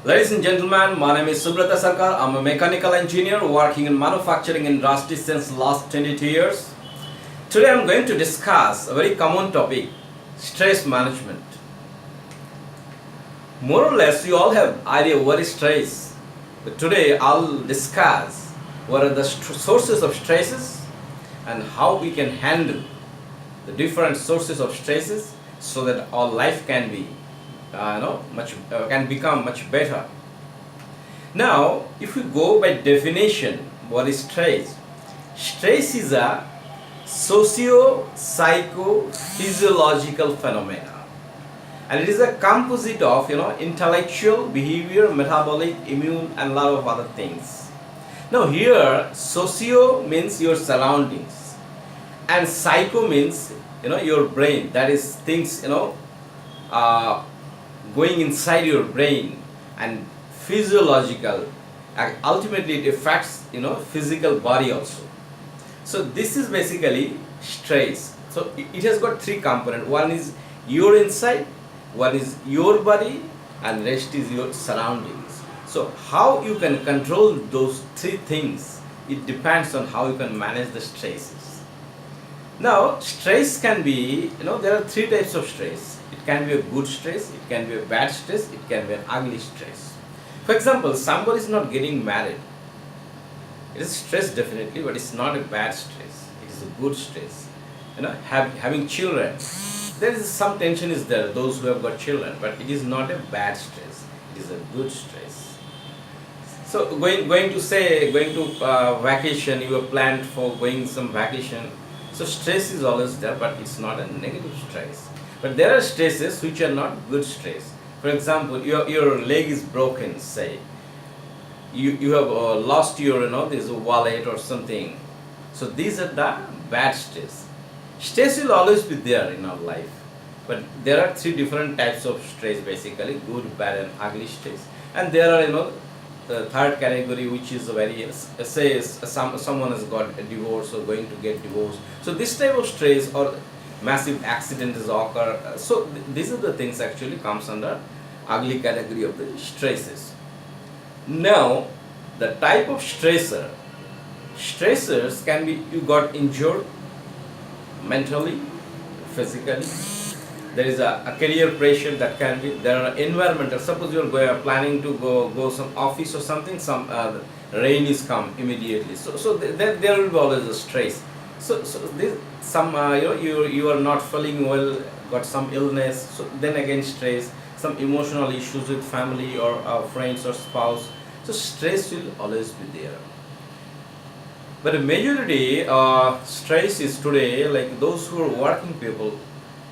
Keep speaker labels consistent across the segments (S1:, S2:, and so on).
S1: Ladies and gentlemen, my name is Subrata Sarker. I'm a mechanical engineer working in manufacturing industry since last 22 years. Today I'm going to discuss a very common topic, stress management. More or less you all have idea what is stress. But today I'll discuss what are the sources of stresses and how we can handle the different sources of stresses so that our life can be can become much better. Now, if we go by definition, what is stress? Stress is a socio-psycho-physiological phenomena, and it is a composite of intellectual, behavior, metabolic, immune, and lot of other things. Now, here socio means your surroundings, and psycho means your brain. That is things uh, going inside your brain, and physiological, ultimately it affects physical body also. So this is basically stress. So it has got three components. One is your inside, one is your body, and rest is your surroundings. So how you can control those three things, it depends on how you can manage the stresses. Now stress can be, there are three types of stress. It can be a good stress, it can be a bad stress, it can be an ugly stress. For example, somebody is not getting married. It is stress definitely, but it's not a bad stress. It is a good stress. Having children, there is some tension is there, those who have got children, but it is not a bad stress. It is a good stress. So going to vacation, you have planned for going some vacation. So stress is always there, but it's not a negative stress. But there are stresses which are not good stress. For example, your leg is broken, say. You have lost your this wallet or something. So these are the bad stress. Stress will always be there in our life. But there are three different types of stress basically, good, bad and ugly stress. And there are the third category, which is very, say someone has got a divorce or going to get divorced. So this type of stress or massive accident is occur. So these are the things actually comes under ugly category of the stresses. Now the type of stressors can be you got injured mentally, physically. There is a career pressure that can be, there are environmental, suppose you are planning to go some office or something, some rain is come immediately, so there will be always a stress. So this, some you are not feeling well, got some illness, so then again stress, some emotional issues with family or friends or spouse, so stress will always be there. But the majority stress is today like those who are working people,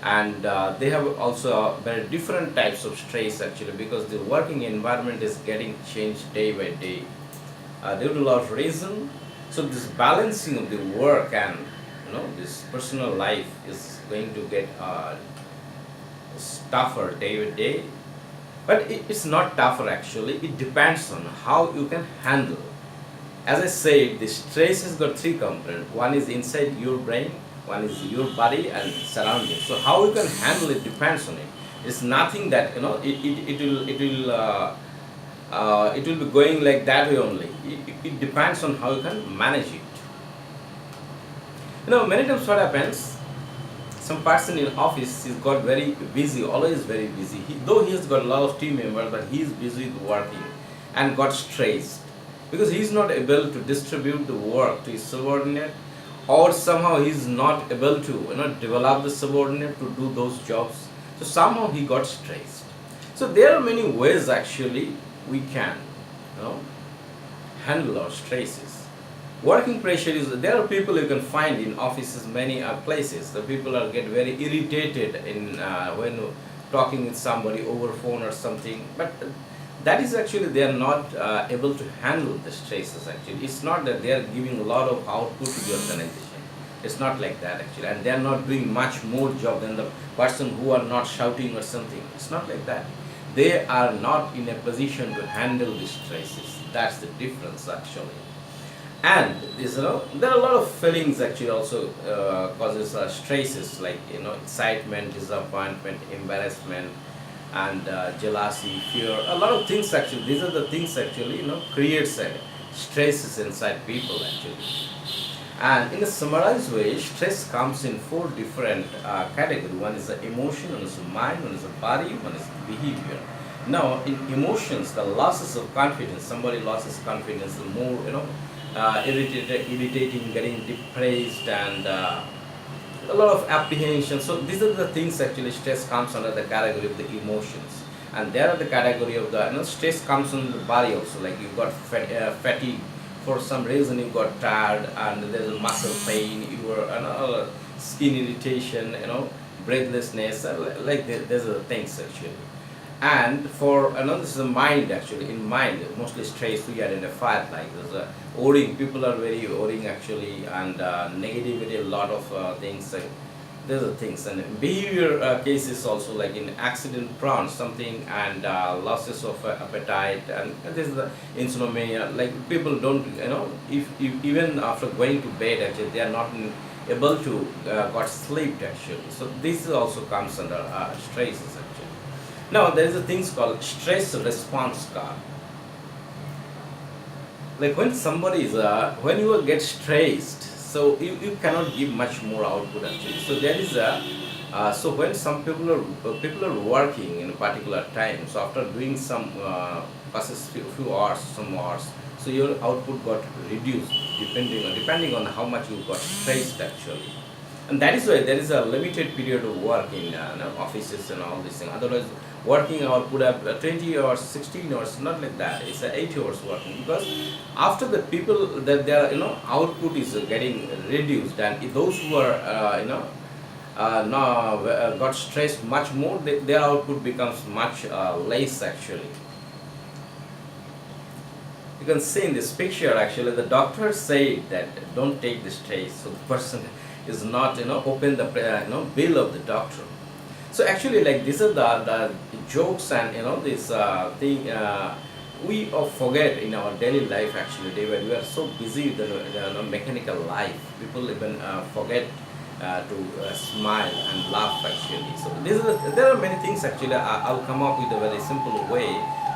S1: and they have also very different types of stress actually, because the working environment is getting changed day by day due to a lot of reason. So this balancing of the work and this personal life is going to get tougher day by day. But it's not tougher actually, it depends on how you can handle. As I said, the stress has got three components. One is inside your brain, one is your body and surroundings. So how you can handle it depends on it. It's nothing that it will be going like that way only. It depends on how you can manage it. Many times what happens, some person in office is got very busy, always very busy. Though he has got a lot of team members, but he is busy with working and got stressed because he is not able to distribute the work to his subordinate, or somehow he is not able to develop the subordinate to do those jobs. So somehow he got stressed. So there are many ways actually we can handle our stresses. Working pressure is, there are people you can find in offices, many places. The people get very irritated in when talking with somebody over phone or something. But that is actually they are not able to handle the stresses actually. It's not that they are giving a lot of output to the organization. It's not like that actually. And they are not doing much more job than the person who are not shouting or something. It's not like that. They are not in a position to handle the stresses. That's the difference actually. And there are a lot of feelings actually also causes stresses like excitement, disappointment, embarrassment, and jealousy, fear, a lot of things actually. These are the things actually, creates stresses inside people actually. And in a summarized way, stress comes in four different categories. One is the emotion, one is the mind, one is the body, one is the behavior. Now, in emotions, the losses of confidence, somebody loses confidence, the more, irritating, getting depressed, and a lot of apprehension. So these are the things actually stress comes under the category of the emotions. And there are the category of the, stress comes on the body also, like you got fatigue, for some reason you got tired and there's a muscle pain, you were skin irritation, breathlessness, like there's a things actually. And for another, this is the mind actually. In mind, mostly stress we identify like there's a worrying. People are very worrying actually, and negativity, a lot of things. There's a things and behavior cases also, like in accident prone something, and losses of appetite, and this is the insomnia. Like people don't, if even after going to bed actually they are not able to got sleep actually. So this also comes under stresses actually. Now there is a things called stress response card. Like when somebody is when you get stressed, so you cannot give much more output actually. So there is a so when some people are working in a particular time, so after doing some passes few hours, some hours, so your output got reduced depending on how much you got stressed actually. And that is why there is a limited period of work in offices and all these things. Otherwise, working hour could have 20 hours, 16 hours, not like that. It's 8 hours working, because after the people that their output is getting reduced, and if those who are now got stressed much more, their output becomes much less actually. You can see in this picture actually the doctor said that don't take the stress, so the person is not open the bill of the doctor. So actually, like these are the jokes and this thing we forget in our daily life actually. Day when we are so busy with the mechanical life, people even forget to smile and laugh actually. So there are many things actually. I'll come up with a very simple way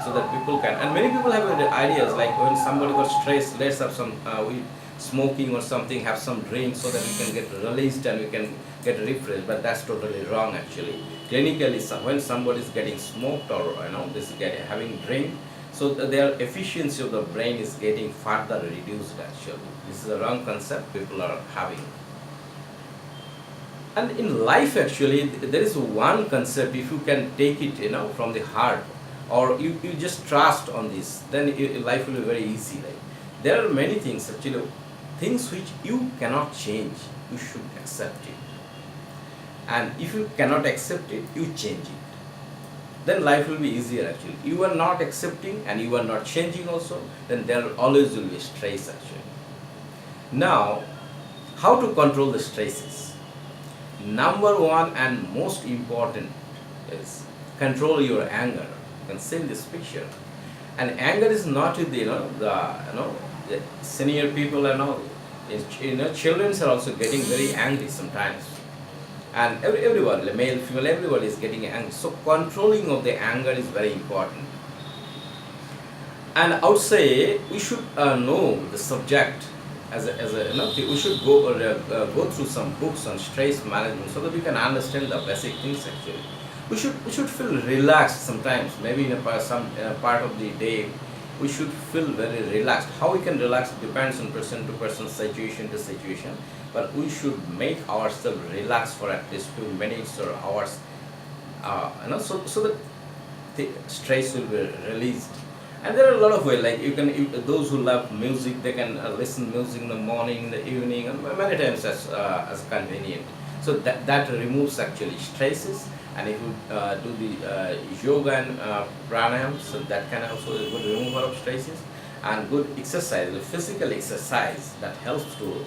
S1: so that people can, and many people have ideas like when somebody got stressed, let's have some we smoking or something, have some drink so that we can get released and we can get refreshed. But that's totally wrong actually. Clinically, when somebody is getting smoked or this having drink, so their efficiency of the brain is getting further reduced actually. This is a wrong concept people are having. And in life actually, there is one concept, if you can take it from the heart, or you just trust on this, then life will be very easy. Like there are many things actually, things which you cannot change, you should accept it. And if you cannot accept it, you change it. Then life will be easier actually. You are not accepting and you are not changing also, then there always will be stress actually. Now, how to control the stresses? Number one and most important is control your anger. You can see in this picture. And anger is not with the senior people and all. Children are also getting very angry sometimes. And everyone, the male, female, everybody is getting angry. So controlling of the anger is very important. And I would say we should know the subject we should go through some books on stress management so that we can understand the basic things actually. We should feel relaxed sometimes. Maybe in some part of the day, we should feel very relaxed. How we can relax depends on person to person, situation to situation. But we should make ourselves relax for at least few minutes or hours, so that the stress will be released. And there are a lot of ways, like those who love music, they can listen music in the morning, in the evening, and many times as convenient. So that removes actually stresses. And if you do the yoga and pranayam, so that can also be a good remover of stresses. And good exercise, the physical exercise, that helps to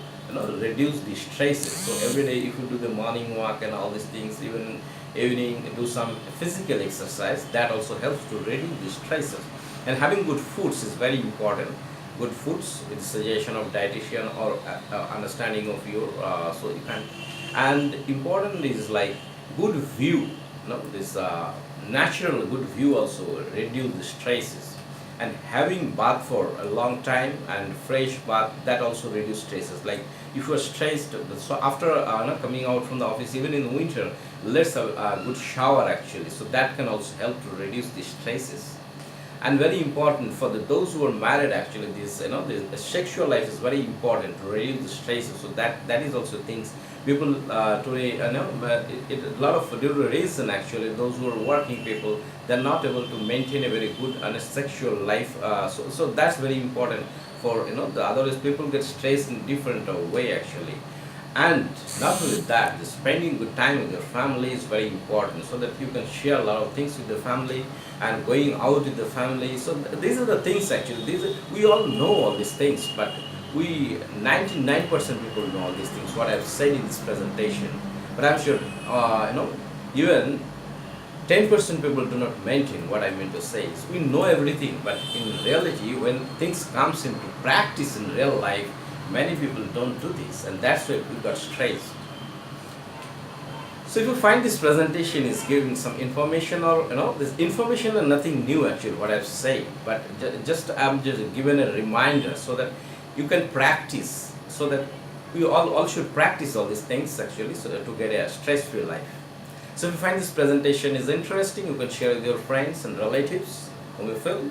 S1: reduce the stresses. So every day if you do the morning walk and all these things, even evening do some physical exercise, that also helps to reduce the stresses. And having good foods is very important. Good foods with suggestion of dietitian or understanding of your so you can. And important is like good view, this natural good view also reduce the stresses, and having bath for a long time and fresh bath, that also reduce stresses. Like if you are stressed, so after coming out from the office, even in the winter, let's have a good shower actually, so that can also help to reduce the stresses. And very important for those who are married actually, this the sexual life is very important to reduce the stresses. So that is also things people today a lot of due to reason actually, those who are working people, they're not able to maintain a very good and a sexual life, so that's very important for the otherwise people get stressed in different way actually. And not only that, the spending good time with your family is very important, so that you can share a lot of things with the family and going out with the family. So these are the things actually. We all know all these things, but we 99% people know all these things. What I've said in this presentation, but I'm sure even 10% people do not maintain what I mean to say. Is we know everything, but in reality, when things comes into practice in real life, many people don't do this, and that's why we got stressed. So if you find this presentation is giving some information, or this information and nothing new actually what I've said, but just I'm just giving a reminder so that you can practice, so that we all should practice all these things actually, so that to get a stress-free life. So if you find this presentation is interesting, you can share with your friends and relatives whom you feel.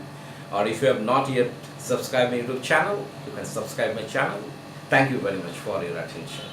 S1: Or if you have not yet subscribed my YouTube channel, you can subscribe my channel. Thank you very much for your attention.